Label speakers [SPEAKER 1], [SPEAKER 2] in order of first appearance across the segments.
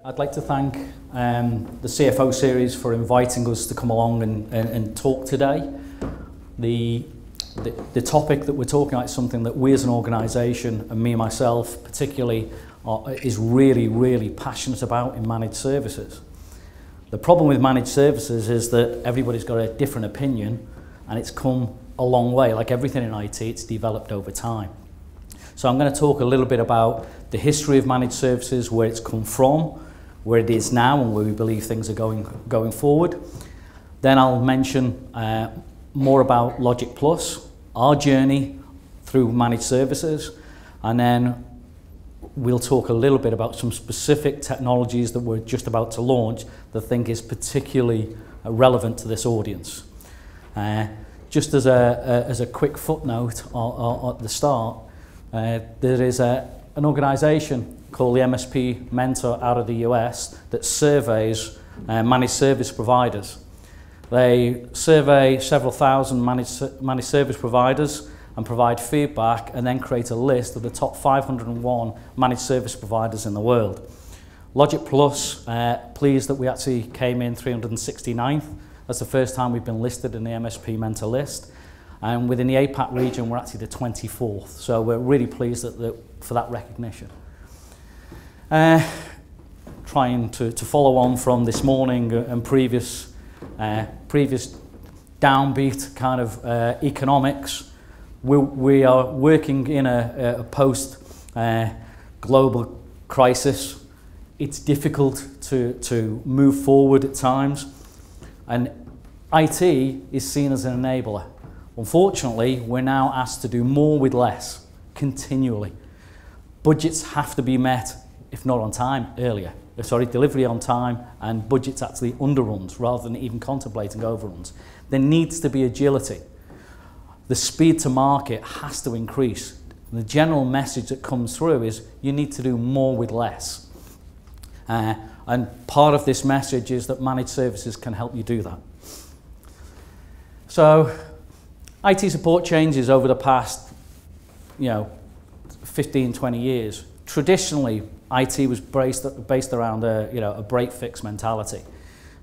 [SPEAKER 1] I'd like to thank the CFO series for inviting us to come along and talk today. The topic that we're talking about is something that we as an organisation, and me myself particularly, is really passionate about in managed services. The problem with managed services is that everybody's got a different opinion, and it's come a long way. Like everything in IT, it's developed over time. So I'm going to talk a little bit about the history of managed services, where it's come from, where it is now, and where we believe things are going forward. Then I'll mention more about Logic Plus, our journey through managed services, and then we'll talk a little bit about some specific technologies that we're just about to launch that I think is particularly relevant to this audience. Just as a quick footnote at the start, there is an organisation called the MSP Mentor out of the US that surveys managed service providers. They survey several thousand managed service providers and provide feedback, and then create a list of the top 501 managed service providers in the world. Logic Plus, pleased that we actually came in 369th. That's the first time we've been listed in the MSP Mentor list. And within the APAC region, we're actually the 24th. So we're really pleased for that recognition. Trying to follow on from this morning and previous downbeat kind of economics, we are working in a post-global crisis. It's difficult to move forward at times, and IT is seen as an enabler. Unfortunately, we're now asked to do more with less, continually. Budgets have to be met, if not on time, earlier. Sorry, delivery on time, and budgets actually underruns rather than even contemplating overruns. There needs to be agility. The speed to market has to increase. The general message that comes through is you need to do more with less. And part of this message is that managed services can help you do that. So, IT support changes over the past, 15, 20 years. Traditionally, IT was based around a break-fix mentality,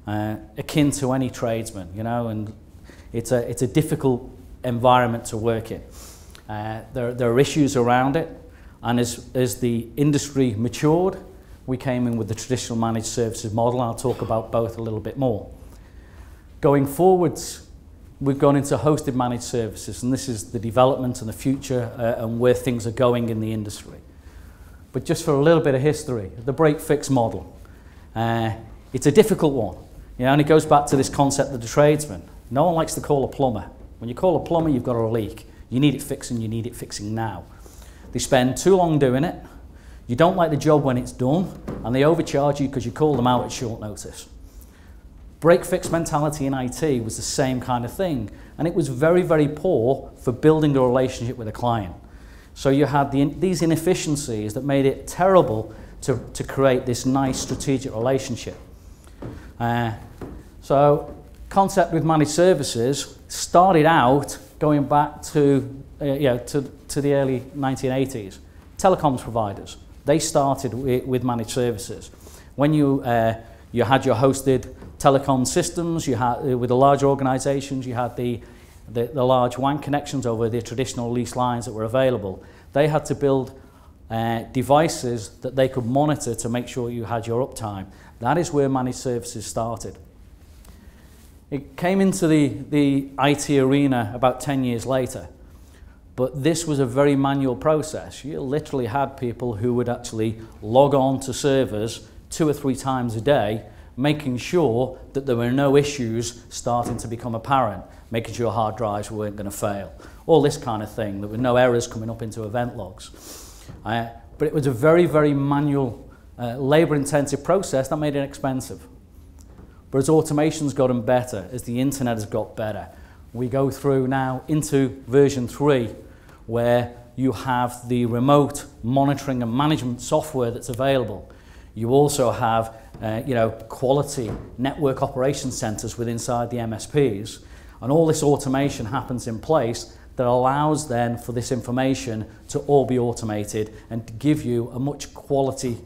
[SPEAKER 1] akin to any tradesman, and it's a difficult environment to work in. There are issues around it, and as the industry matured, we came in with the traditional managed services model. I'll talk about both a little bit more. Going forwards, we've gone into hosted managed services, and this is the development and the future and where things are going in the industry. But just for a little bit of history, the break-fix model, it's a difficult one, and it goes back to this concept of the tradesman. No one likes to call a plumber. When you call a plumber, you've got a leak. You need it fixing, you need it fixing now. They spend too long doing it, you don't like the job when it's done, and they overcharge you because you call them out at short notice. Break-fix mentality in IT was the same kind of thing, and it was very poor for building a relationship with a client. So you had these inefficiencies that made it terrible to create this nice strategic relationship. So concept with managed services started out going back to the early 1980s. Telecoms providers, they started with managed services. When you had your hosted telecom systems, you had with the larger organizations, you had the large WAN connections over the traditional lease lines that were available. They had to build devices that they could monitor to make sure you had your uptime. That is where managed services started. It came into the IT arena about 10 years later, but this was a very manual process. You literally had people who would actually log on to servers 2 or 3 times a day, making sure that there were no issues starting to become apparent, making sure hard drives weren't going to fail, all this kind of thing. There were no errors coming up into event logs. But it was a very manual, labour-intensive process that made it expensive. But as automation's gotten better, as the internet has got better, we go through now into version 3, where you have the remote monitoring and management software that's available. You also have quality network operations centers within inside the MSPs, and all this automation happens in place that allows then for this information to all be automated and to give you a much quality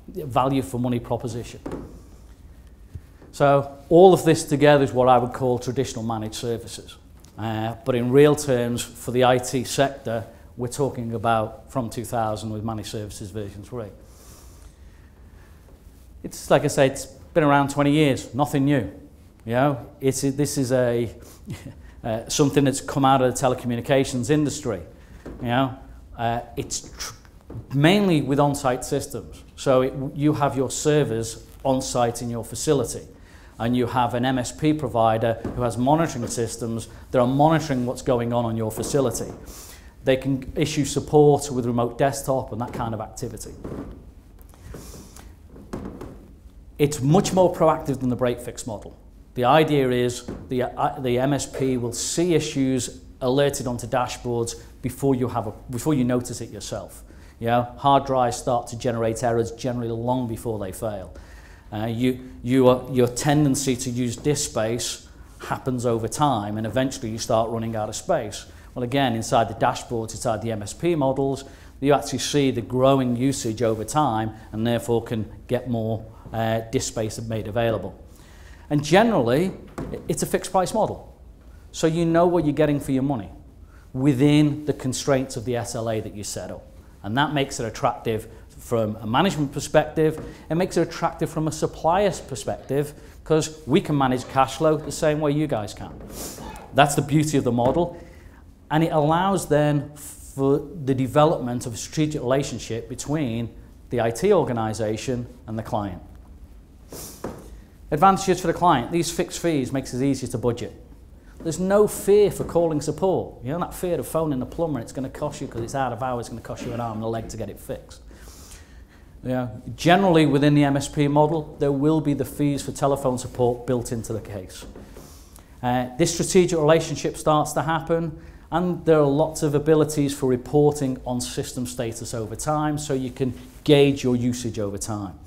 [SPEAKER 1] value for money proposition. So all of this together is what I would call traditional managed services. But in real terms, for the IT sector, we're talking about from 2000 with managed services version 3. It's like I say, it's been around 20 years, nothing new. You know, this is a something that's come out of the telecommunications industry. You know, it's mainly with on-site systems. So you have your servers on-site in your facility, and you have an MSP provider who has monitoring systems that are monitoring what's going on your facility. They can issue support with remote desktop and that kind of activity. It's much more proactive than the break-fix model. The idea is the MSP will see issues alerted onto dashboards before you notice it yourself. You know, hard drives start to generate errors generally long before they fail. Your tendency to use disk space happens over time, and eventually you start running out of space. Well, again, inside the dashboards, inside the MSP models, you actually see the growing usage over time, and therefore can get more disk space made available. And generally, it's a fixed price model. So you know what you're getting for your money within the constraints of the SLA that you set up. And that makes it attractive from a management perspective. It makes it attractive from a supplier's perspective, because we can manage cash flow the same way you guys can. That's the beauty of the model. And it allows then for the development of a strategic relationship between the IT organization and the client. Advantages for the client. These fixed fees makes it easier to budget. There's no fear for calling support. You know, that fear of phoning the plumber, it's going to cost you, because it's out of hours, it's going to cost you an arm and a leg to get it fixed. You know, generally within the MSP model, there will be the fees for telephone support built into the case. This strategic relationship starts to happen, and there are lots of abilities for reporting on system status over time, so you can gauge your usage over time.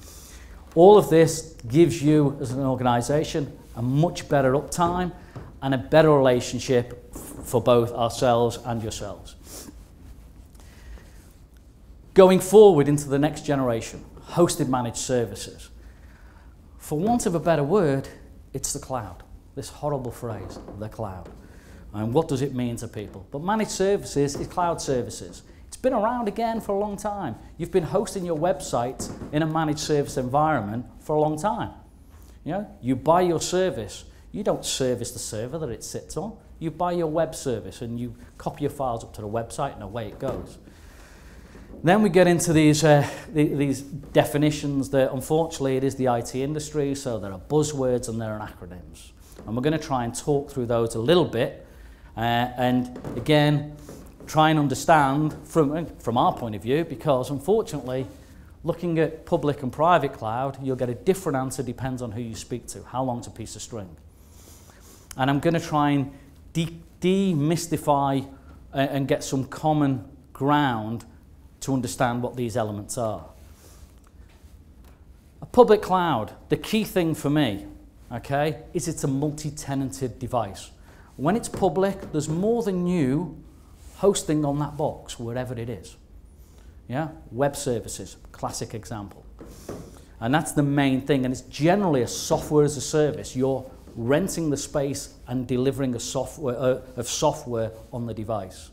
[SPEAKER 1] All of this gives you, as an organization, a much better uptime and a better relationship for both ourselves and yourselves. Going forward into the next generation, hosted managed services. For want of a better word, it's the cloud. This horrible phrase, the cloud. And what does it mean to people? But managed services is cloud services. It's been around again for a long time. You've been hosting your website in a managed service environment for a long time. You know, you buy your service. You don't service the server that it sits on. You buy your web service and you copy your files up to the website, and away it goes. Then we get into these definitions that, unfortunately, it is the IT industry, so there are buzzwords and there are acronyms. And we're going to try and talk through those a little bit, and again, try and understand from our point of view, because unfortunately, looking at public and private cloud, you'll get a different answer, depends on who you speak to. How long's a piece of string? And I'm going to try and demystify and get some common ground to understand what these elements are. A public cloud, the key thing for me, okay, is it's a multi-tenanted device. When it's public, there's more than you hosting on that box, wherever it is. Yeah, web services, classic example. And that's the main thing, and it's generally a software as a service. You're renting the space and delivering a software on the device.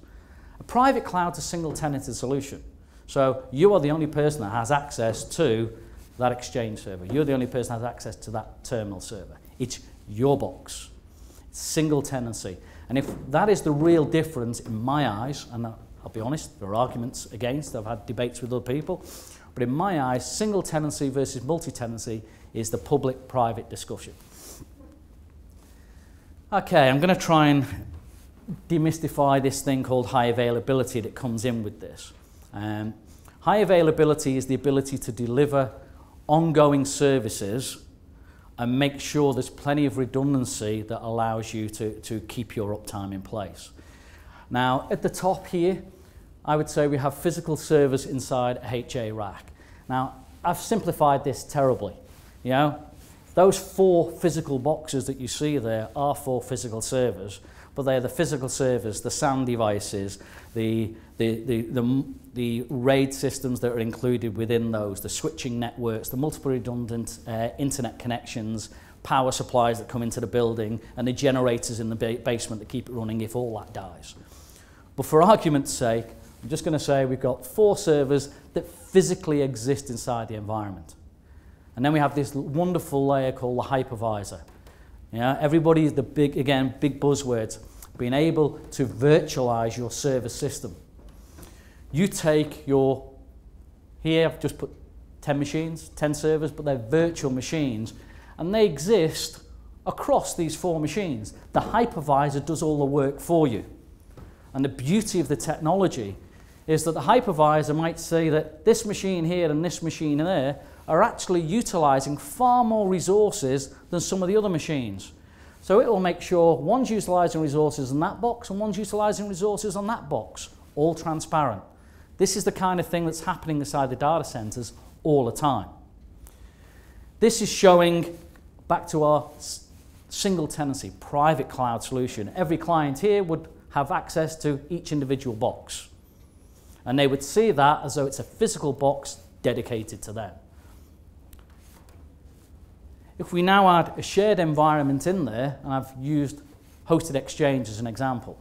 [SPEAKER 1] A private cloud's a single tenanted solution. So you are the only person that has access to that Exchange server. You're the only person that has access to that terminal server. It's your box. It's single tenancy. And if that is the real difference in my eyes, and I'll be honest, there are arguments against, I've had debates with other people, but in my eyes, single tenancy versus multi-tenancy is the public-private discussion. Okay, I'm going to try and demystify this thing called high availability that comes in with this. High availability is the ability to deliver ongoing services and make sure there's plenty of redundancy that allows you to keep your uptime in place. Now, at the top here, I would say we have physical servers inside a HA rack. Now, I've simplified this terribly. You know, those 4 physical boxes that you see there are 4 physical servers, but they're the physical servers, the SAN devices, the RAID systems that are included within those, the switching networks, the multiple redundant internet connections, power supplies that come into the building, and the generators in the basement that keep it running if all that dies. But for argument's sake, I'm just going to say we've got 4 servers that physically exist inside the environment. And then we have this wonderful layer called the hypervisor. Yeah, everybody, the big buzzwords, being able to virtualize your server system. You take your, here I've just put 10 machines, 10 servers, but they're virtual machines, and they exist across these 4 machines. The hypervisor does all the work for you. And the beauty of the technology is that the hypervisor might say that this machine here and this machine there are actually utilizing far more resources than some of the other machines. So it will make sure one's utilizing resources in that box and one's utilizing resources on that box, all transparent. This is the kind of thing that's happening inside the data centers all the time. This is showing back to our single tenancy, private cloud solution. Every client here would have access to each individual box. And they would see that as though it's a physical box dedicated to them. If we now add a shared environment in there, and I've used hosted exchange as an example,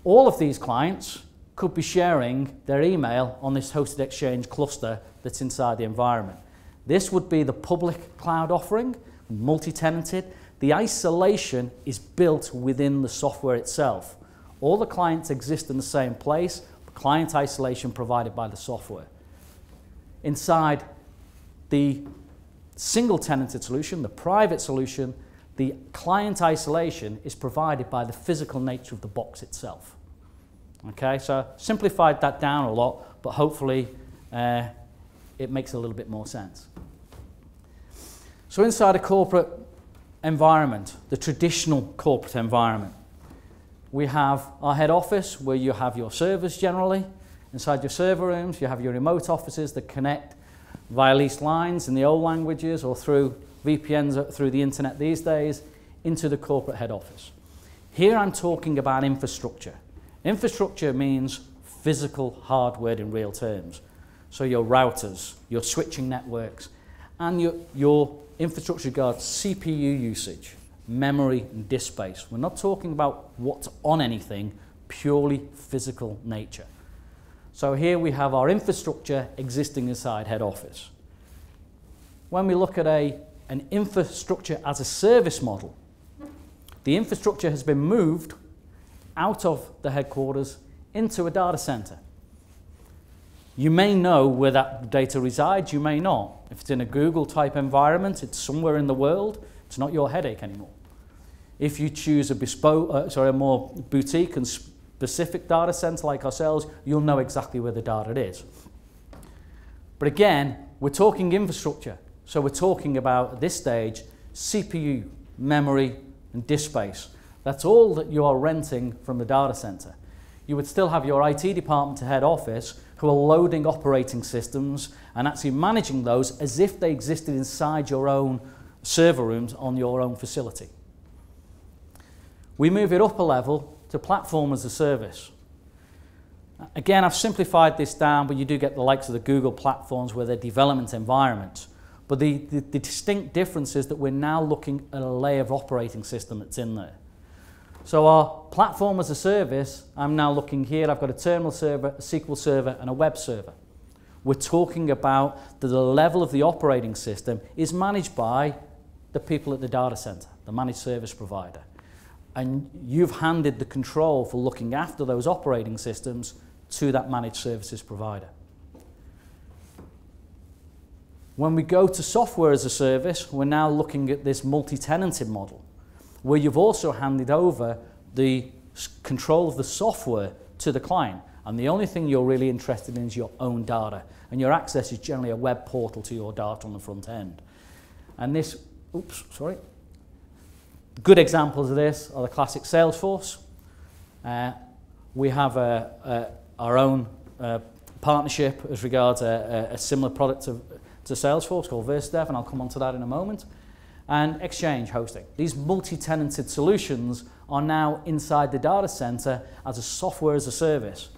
[SPEAKER 1] all of these clients could be sharing their email on this hosted exchange cluster that's inside the environment. This would be the public cloud offering, multi-tenanted. The isolation is built within the software itself. All the clients exist in the same place, but client isolation provided by the software. Inside the single tenanted solution, the private solution, the client isolation is provided by the physical nature of the box itself. Okay, so simplified that down a lot, but hopefully it makes a little bit more sense. So inside a corporate environment, the traditional corporate environment, we have our head office where you have your servers generally. Inside your server rooms, you have your remote offices that connect via leased lines in the old languages or through VPNs through the internet these days into the corporate head office. Here I'm talking about infrastructure. Infrastructure means physical hardware in real terms. So your routers, your switching networks, and your infrastructure regards CPU usage, memory and disk space. We're not talking about what's on anything, purely physical nature. So here we have our infrastructure existing inside head office. When we look at an infrastructure as a service model, the infrastructure has been moved out of the headquarters into a data center. You may know where that data resides, you may not. If it's in a Google type environment, it's somewhere in the world, it's not your headache anymore. If you choose a bespoke, a more boutique and specific data center like ourselves, you'll know exactly where the data is. But again, we're talking infrastructure. So we're talking about, at this stage, CPU, memory, and disk space. That's all that you are renting from the data center. You would still have your IT department to head office who are loading operating systems and actually managing those as if they existed inside your own server rooms on your own facility. We move it up a level to platform as a service. Again, I've simplified this down, but you do get the likes of the Google platforms where they're development environments. But the distinct difference is that we're now looking at a layer of operating system that's in there. So our platform as a service, I'm now looking here, I've got a terminal server, a SQL server, and a web server. We're talking about that the level of the operating system is managed by the people at the data center, the managed service provider. And you've handed the control for looking after those operating systems to that managed services provider. When we go to software as a service, we're now looking at this multi-tenanted model, where you've also handed over the control of the software to the client. And the only thing you're really interested in is your own data. And your access is generally a web portal to your data on the front end. And this, good examples of this are the classic Salesforce. We have our own partnership as regards a similar product to Salesforce called VersaSRS, and I'll come on to that in a moment. And Exchange hosting. These multi-tenanted solutions are now inside the data center as a software as a service.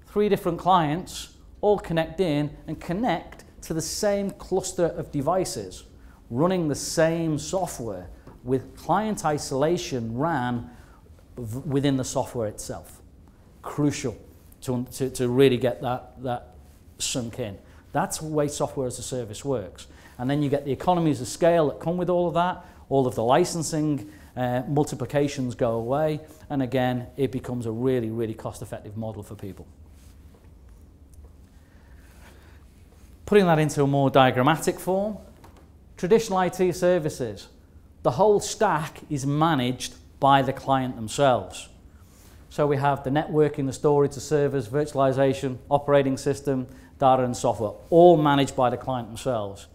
[SPEAKER 1] 3 different clients all connect in and connect to the same cluster of devices, running the same software with client isolation ran within the software itself. Crucial to really get that sunk in. That's the way software as a service works. And then you get the economies of scale that come with all of that, all of the licensing multiplications go away, and again, it becomes a really, really cost-effective model for people. Putting that into a more diagrammatic form, traditional IT services, the whole stack is managed by the client themselves. So we have the networking, the storage, the servers, virtualization, operating system, data and software, all managed by the client themselves.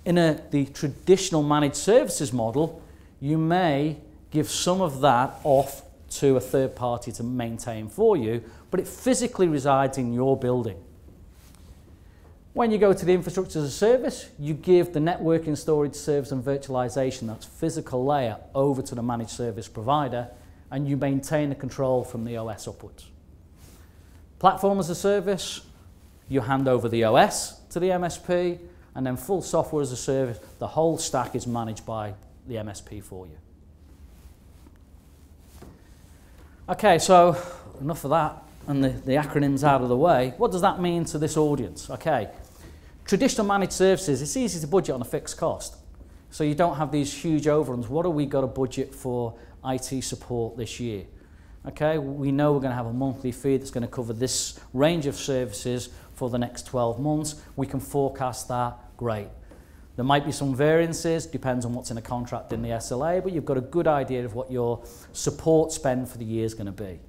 [SPEAKER 1] In the traditional managed services model, you may give some of that off to a third party to maintain for you, but it physically resides in your building. When you go to the infrastructure as a service, you give the networking, storage, servers and virtualization, that's physical layer, over to the managed service provider, and you maintain the control from the OS upwards. Platform as a service, you hand over the OS to the MSP, and then full software as a service, the whole stack is managed by the MSP for you. Okay, so enough of that and the acronyms out of the way. What does that mean to this audience? Okay, traditional managed services, it's easy to budget on a fixed cost. So you don't have these huge overruns. What have we got to budget for IT support this year? Okay, we know we're going to have a monthly fee that's going to cover this range of services for the next 12 months. We can forecast that, great. There might be some variances, depends on what's in a contract in the SLA, but you've got a good idea of what your support spend for the year is going to be.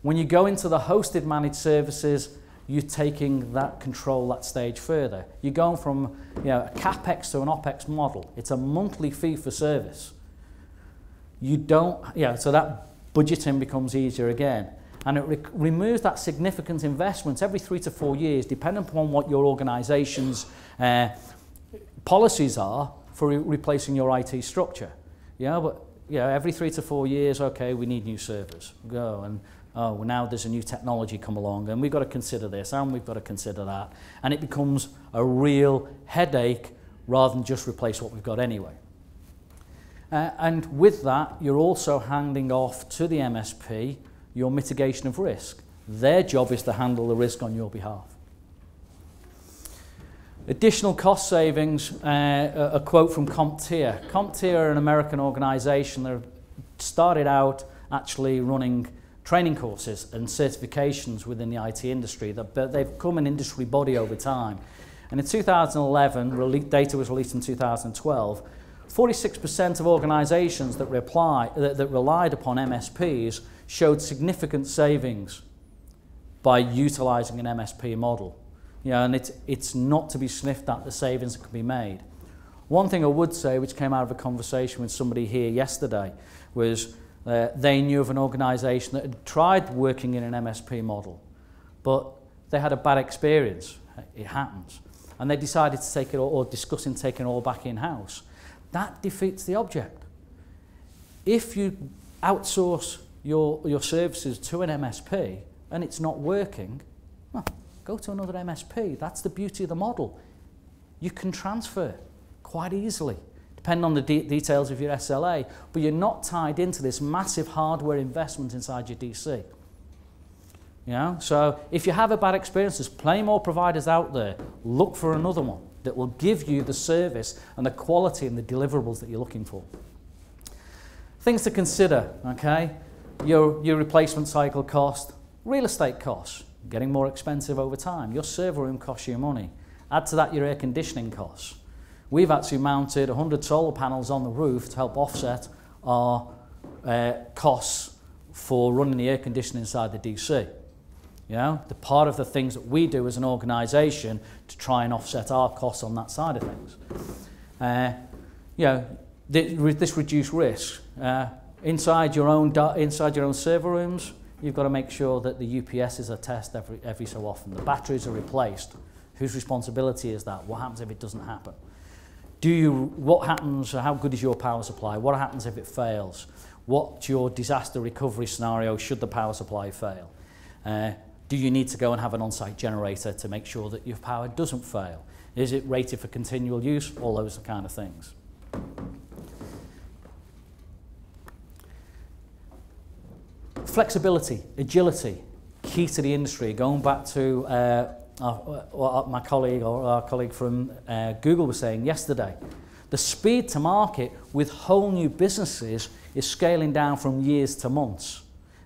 [SPEAKER 1] When you go into the hosted managed services, you're taking that control that stage further. You're going from a CapEx to an OpEx model. It's a monthly fee for service. You don't, so that budgeting becomes easier again. And it removes that significant investment every 3 to 4 years, depending upon what your organization's policies are for replacing your IT structure. But every 3 to 4 years, okay, we need new servers. Go and now there's a new technology come along, and we've got to consider this, and we've got to consider that, and it becomes a real headache rather than just replace what we've got anyway. And with that, you're also handing off to the MSP your mitigation of risk. Their job is to handle the risk on your behalf. Additional cost savings, a quote from CompTIA. CompTIA are an American organization that started out actually running training courses and certifications within the IT industry. They've become an industry body over time. And in 2011, data was released in 2012, 46% of organizations that relied upon MSPs showed significant savings by utilizing an MSP model. And it's not to be sniffed at the savings that can be made. One thing I would say, which came out of a conversation with somebody here yesterday, was they knew of an organization that had tried working in an MSP model, but they had a bad experience. It happens. And they decided to take it all, or discussing taking it all back in-house. That defeats the object. If you outsource your services to an MSP and it's not working, well, go to another MSP. That's the beauty of the model. You can transfer quite easily, depending on the details of your SLA, but you're not tied into this massive hardware investment inside your DC. So if you have a bad experience, there's plenty more providers out there. Look for another one that will give you the service and the quality and the deliverables that you're looking for. Things to consider, okay? Your replacement cycle cost, real estate costs, getting more expensive over time. Your server room costs you money. Add to that your air conditioning costs. We've actually mounted 100 solar panels on the roof to help offset our costs for running the air conditioning inside the DC. The part of the things that we do as an organisation to try and offset our costs on that side of things. This reduced risk. Inside your own server rooms, you've got to make sure that the UPSs are tested every so often. The batteries are replaced. Whose responsibility is that? What happens if it doesn't happen? What happens, how good is your power supply? What happens if it fails? What's your disaster recovery scenario should the power supply fail? Do you need to go and have an on-site generator to make sure that your power doesn't fail? Is it rated for continual use? All those kind of things. Flexibility, agility, key to the industry. Going back to what my colleague or our colleague from Google was saying yesterday, the speed to market with whole new businesses is scaling down from years to months.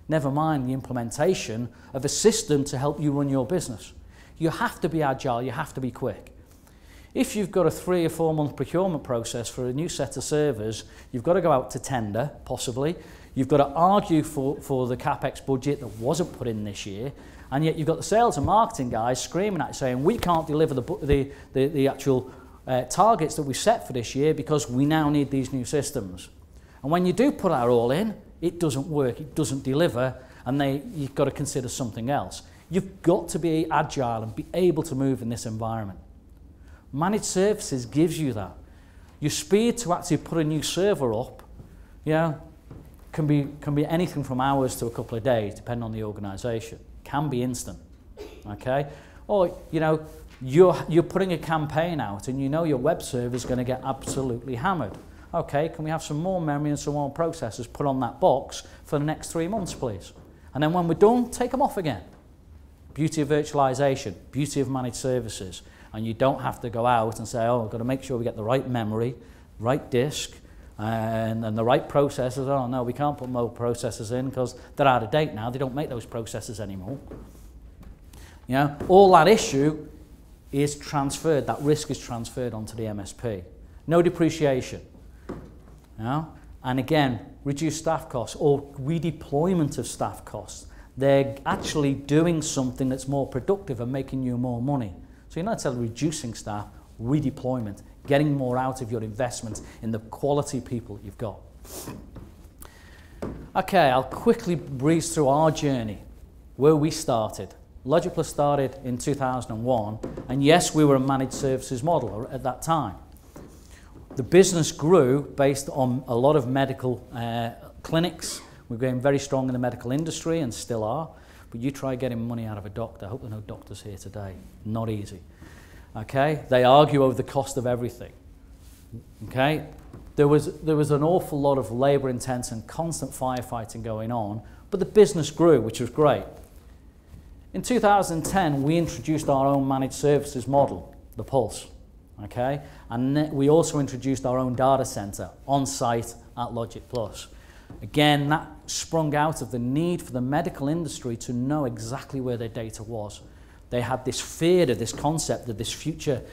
[SPEAKER 1] Never mind the implementation of a system to help you run your business. You have to be agile, you have to be quick. If you've got a 3 or 4 month procurement process for a new set of servers, you've got to go out to tender, possibly. You've got to argue for the CapEx budget that wasn't put in this year, and yet you've got the sales and marketing guys screaming at you saying, we can't deliver the actual targets that we set for this year because we now need these new systems. And when you do put that all in, it doesn't work, it doesn't deliver, and you've got to consider something else. You've got to be agile and be able to move in this environment. Managed services gives you that. Your speed to actually put a new server up, can be anything from hours to a couple of days, depending on the organisation. Can be instant, okay? Or you're putting a campaign out, and your web server is going to get absolutely hammered. Okay, can we have some more memory and some more processors put on that box for the next 3 months, please? And then when we're done, take them off again. Beauty of virtualization, beauty of managed services. And you don't have to go out and say, oh, we've got to make sure we get the right memory, right disk, and the right processors. Oh, no, we can't put more processors in because they're out of date now. They don't make those processors anymore. All that issue is transferred. That risk is transferred onto the MSP. No depreciation. And again, reduce staff costs or redeployment of staff costs. They're actually doing something that's more productive and making you more money. So you're not necessarily reducing staff, redeployment, getting more out of your investment in the quality people you've got. Okay, I'll quickly breeze through our journey, where we started. Logic Plus started in 2001, and yes, we were a managed services model at that time. The business grew based on a lot of medical clinics. We're getting very strong in the medical industry and still are. But you try getting money out of a doctor. I hope there are no doctors here today. Not easy. Okay? They argue over the cost of everything. Okay? There was an awful lot of labour intense and constant firefighting going on, but the business grew, which was great. In 2010, we introduced our own managed services model, the Pulse. Okay? And we also introduced our own data centre on site at Logic Plus. Again, that sprung out of the need for the medical industry to know exactly where their data was. They had this fear of this concept, of this future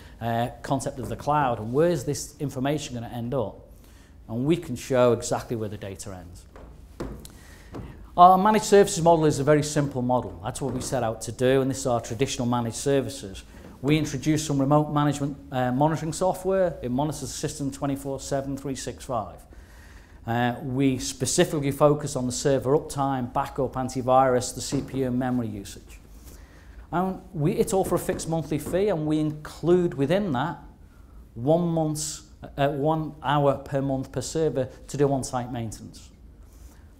[SPEAKER 1] concept of the cloud, and where's this information going to end up? And we can show exactly where the data ends. Our managed services model is a very simple model. That's what we set out to do, and this is our traditional managed services. We introduced some remote management monitoring software. It monitors the system 24/7, 365. We specifically focus on the server uptime, backup, antivirus, the CPU and memory usage. And it's all for a fixed monthly fee, and we include within that 1 hour per month per server to do on-site maintenance.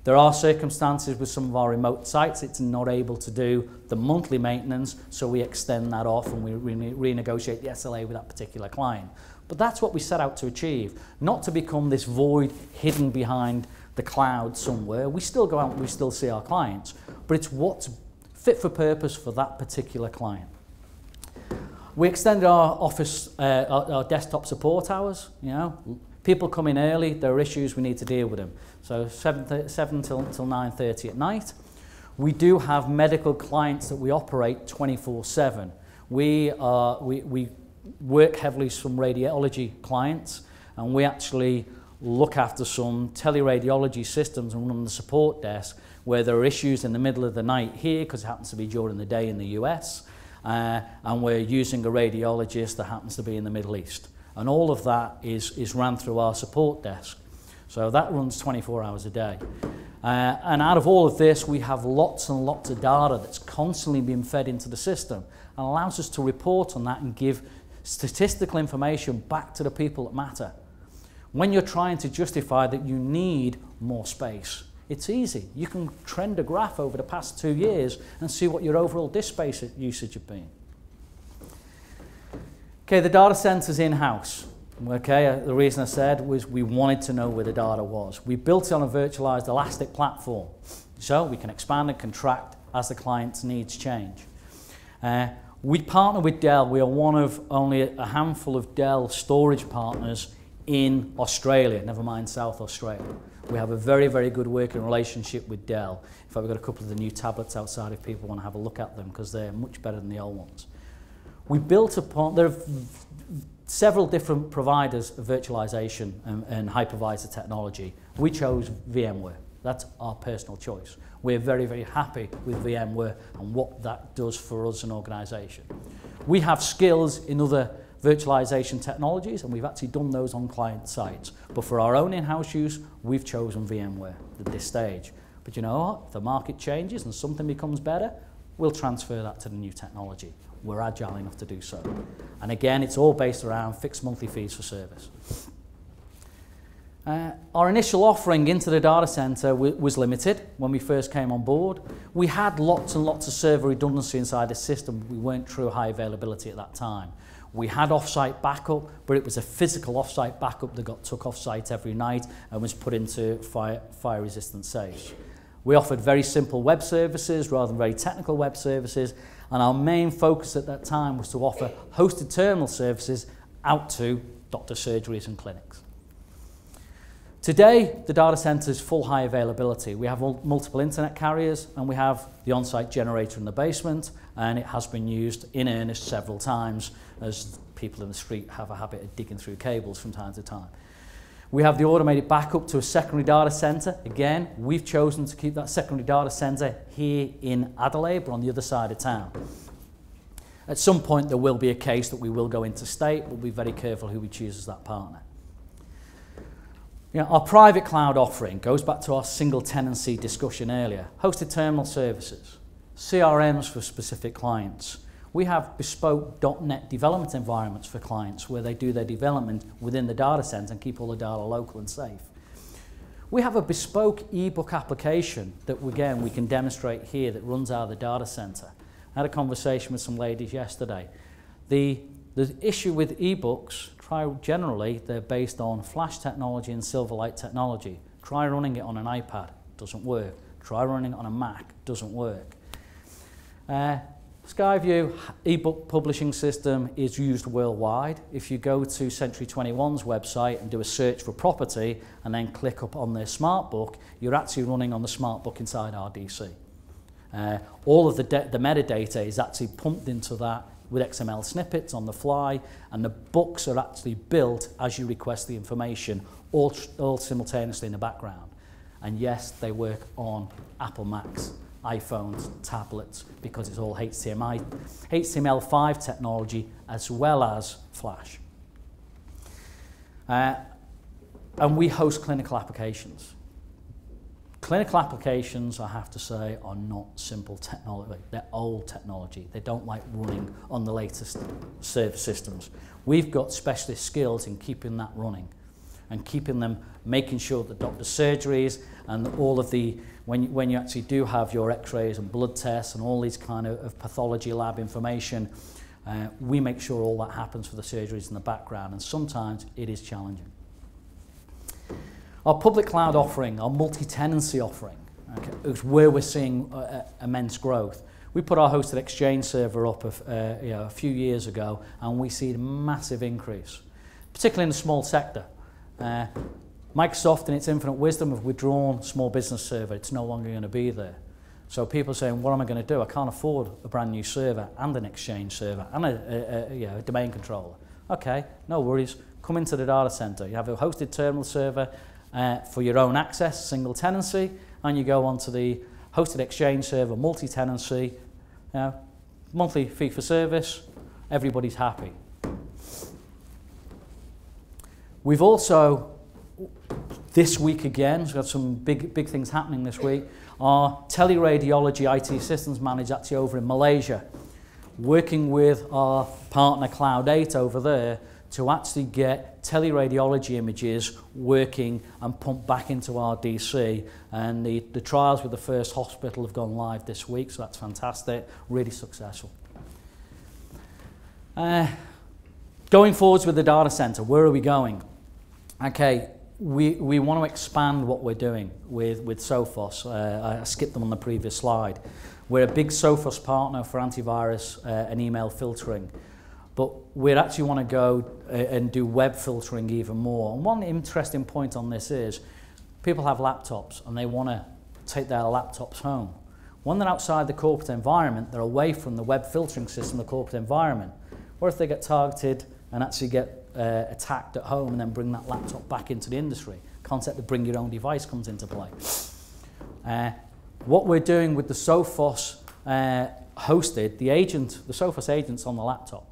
[SPEAKER 1] There are circumstances with some of our remote sites it's not able to do the monthly maintenance, so we extend that off and we renegotiate the SLA with that particular client. But that's what we set out to achieve, not to become this void hidden behind the cloud somewhere. We still go out and we still see our clients, but it's what's fit for purpose for that particular client. We extended our office, our desktop support hours. People come in early, there are issues, we need to deal with them. So 7 till 9:30 at night. We do have medical clients that we operate 24/7. We work heavily with some radiology clients, and we actually look after some teleradiology systems and run the support desk where there are issues in the middle of the night here, because it happens to be during the day in the US, and we're using a radiologist that happens to be in the Middle East. And all of that is run through our support desk. So that runs 24 hours a day. And out of all of this, we have lots and lots of data that's constantly being fed into the system and allows us to report on that and give statistical information back to the people that matter. When you're trying to justify that you need more space, it's easy. You can trend a graph over the past 2 years and see what your overall disk space usage has been. Okay, the data center's in-house. Okay, the reason I said was we wanted to know where the data was. We built it on a virtualized elastic platform, so we can expand and contract as the client's needs change. We partner with Dell. We are one of only a handful of Dell storage partners in Australia, never mind South Australia. We have a very, very good working relationship with Dell. In fact, we've got a couple of the new tablets outside if people want to have a look at them, because they're much better than the old ones. We built upon, there are several different providers of virtualization and hypervisor technology. We chose VMware. That's our personal choice. We're very, very happy with VMware and what that does for us as an organization. We have skills in other virtualization technologies, and we've actually done those on client sites. But for our own in-house use, we've chosen VMware at this stage. But you know what? If the market changes and something becomes better, we'll transfer that to the new technology. We're agile enough to do so. And again, it's all based around fixed monthly fees for service. Our initial offering into the data center was limited when we first came on board. We had lots and lots of server redundancy inside the system. We weren't true high availability at that time. We had off-site backup, but it was a physical off-site backup that got took off-site every night and was put into fire-resistant safes. We offered very simple web services rather than very technical web services, and our main focus at that time was to offer hosted terminal services out to doctor surgeries and clinics. Today, the data center is full high availability. We have multiple internet carriers, and we have the on-site generator in the basement, and it has been used in earnest several times, as people in the street have a habit of digging through cables from time to time. We have the automated backup to a secondary data center. Again, we've chosen to keep that secondary data center here in Adelaide, but on the other side of town. At some point, there will be a case that we will go interstate. We'll be very careful who we choose as that partner. You know, our private cloud offering goes back to our single tenancy discussion earlier. Hosted terminal services, CRMs for specific clients. We have bespoke .NET development environments for clients where they do their development within the data center and keep all the data local and safe. We have a bespoke ebook application that, again, we can demonstrate here that runs out of the data center. I had a conversation with some ladies yesterday. The issue with ebooks, generally, they're based on flash technology and Silverlight technology. Try running it on an iPad, doesn't work. Try running it on a Mac, doesn't work. Skyview ebook publishing system is used worldwide. If you go to Century 21's website and do a search for property and then click up on their smart book, you're actually running on the smart book inside RDC. All of the metadata is actually pumped into that with XML snippets on the fly, and the books are actually built as you request the information, all simultaneously in the background. And yes, they work on Apple Macs, iPhones, tablets, because it's all HTML5 technology as well as Flash. And we host clinical applications. Clinical applications, I have to say, are not simple technology. They're old technology. They don't like running on the latest server systems. We've got specialist skills in keeping that running and keeping them, making sure that doctor surgeries and all of the, when you actually do have your x-rays and blood tests and all these kind of pathology lab information, we make sure all that happens for the surgeries in the background, and sometimes it is challenging. Our public cloud offering, our multi-tenancy offering, okay, is where we're seeing immense growth. We put our hosted Exchange server up a few years ago, and we see a massive increase, particularly in the small sector. Microsoft, in its infinite wisdom, have withdrawn small business server. It's no longer going to be there. So people are saying, what am I going to do? I can't afford a brand new server and an Exchange server and a domain controller. Okay, no worries. Come into the data center. You have a hosted terminal server for your own access, single tenancy, and you go onto the hosted Exchange server, multi-tenancy, monthly fee for service. Everybody's happy. We've also, this week again, we've got some big things happening this week. Our teleradiology IT systems manager actually over in Malaysia. working with our partner Cloud 8 over there to actually get teleradiology images working and pumped back into our DC. And the trials with the first hospital have gone live this week, so that's fantastic, really successful. Going forwards with the data center, where are we going? Okay, we want to expand what we're doing with Sophos. I skipped them on the previous slide. We're a big Sophos partner for antivirus and email filtering, but we actually want to go and do web filtering even more. And one interesting point on this is people have laptops and they want to take their laptops home. When they're outside the corporate environment, they're away from the web filtering system, the corporate environment. What if they get targeted and actually get attacked at home and then bring that laptop back into the industry? Concept of bring your own device comes into play. What we're doing with the Sophos hosted, the Sophos agent's on the laptop.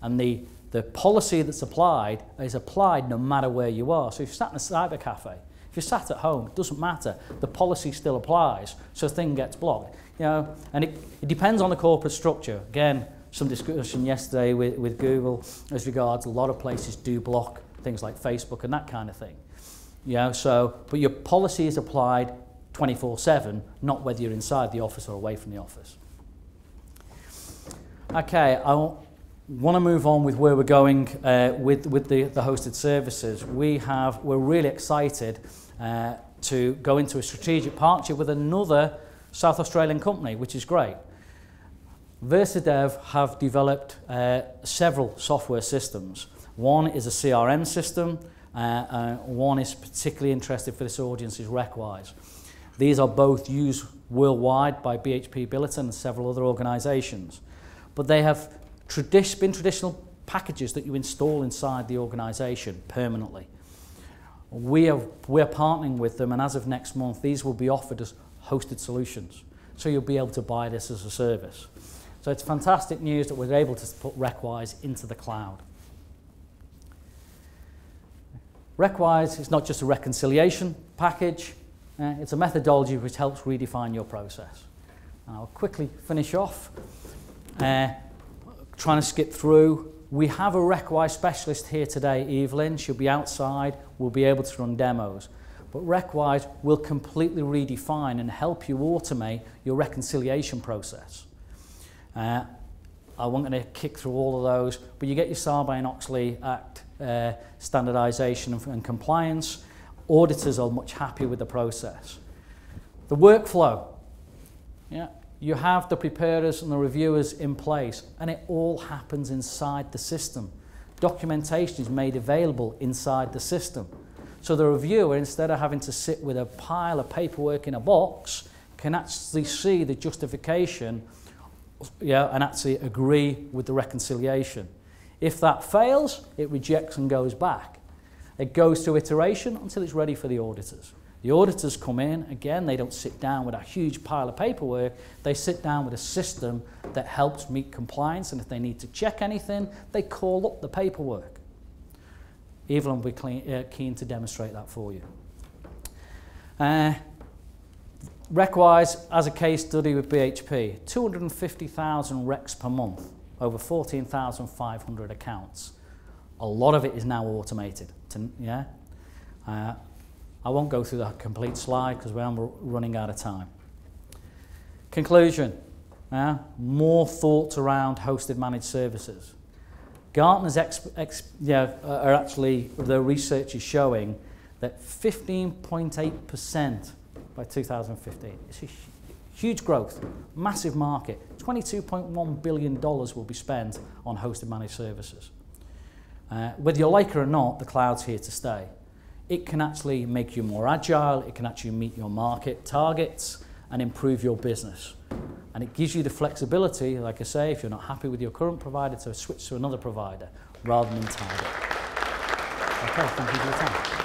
[SPEAKER 1] And the policy that's applied is applied no matter where you are. So if you're sat in a cyber cafe, if you're sat at home, it doesn't matter. The policy still applies, so a thing gets blocked. You know, and it depends on the corporate structure. Again, some discussion yesterday with Google as regards a lot of places do block things like Facebook and that kind of thing. You know, so, but your policy is applied 24/7, not whether you're inside the office or away from the office. Okay, I want to move on with where we're going with the hosted services. We're really excited to go into a strategic partnership with another South Australian company, which is great. VersaDev have developed several software systems. One is a CRM system, one is particularly interested for this audience is RecWise. These are both used worldwide by BHP Billiton and several other organisations. But they have been traditional packages that you install inside the organisation permanently. We're partnering with them, and as of next month, these will be offered as hosted solutions. So you'll be able to buy this as a service. So it's fantastic news that we're able to put RecWise into the cloud. RecWise is not just a reconciliation package, it's a methodology which helps redefine your process. And I'll quickly finish off. Trying to skip through. We have a RecWise specialist here today, Evelyn. She'll be outside. We'll be able to run demos. But RecWise will completely redefine and help you automate your reconciliation process. I won't going to kick through all of those, but you get your Sarbanes-Oxley Act standardization and compliance. Auditors are much happier with the process. The workflow. Yeah. You have the preparers and the reviewers in place, and it all happens inside the system. Documentation is made available inside the system. So the reviewer, instead of having to sit with a pile of paperwork in a box, can actually see the justification, and actually agree with the reconciliation. If that fails, it rejects and goes back. It goes through iteration until it's ready for the auditors. The auditors come in, again, they don't sit down with a huge pile of paperwork, they sit down with a system that helps meet compliance, and if they need to check anything, they call up the paperwork. Evelyn will be keen to demonstrate that for you. RecWise, as a case study with BHP, 250,000 recs per month, over 14,500 accounts. A lot of it is now automated. I won't go through the complete slide because we're running out of time. Conclusion, more thoughts around hosted managed services. Gartner's are actually, the research is showing that 15.8% by 2015. It's a huge growth, massive market. $22.1 billion will be spent on hosted managed services. Whether you like it or not, the cloud's here to stay. It can actually make you more agile, it can actually meet your market targets and improve your business. And it gives you the flexibility, like I say, if you're not happy with your current provider, to switch to another provider rather than target. Okay, thank you for your time.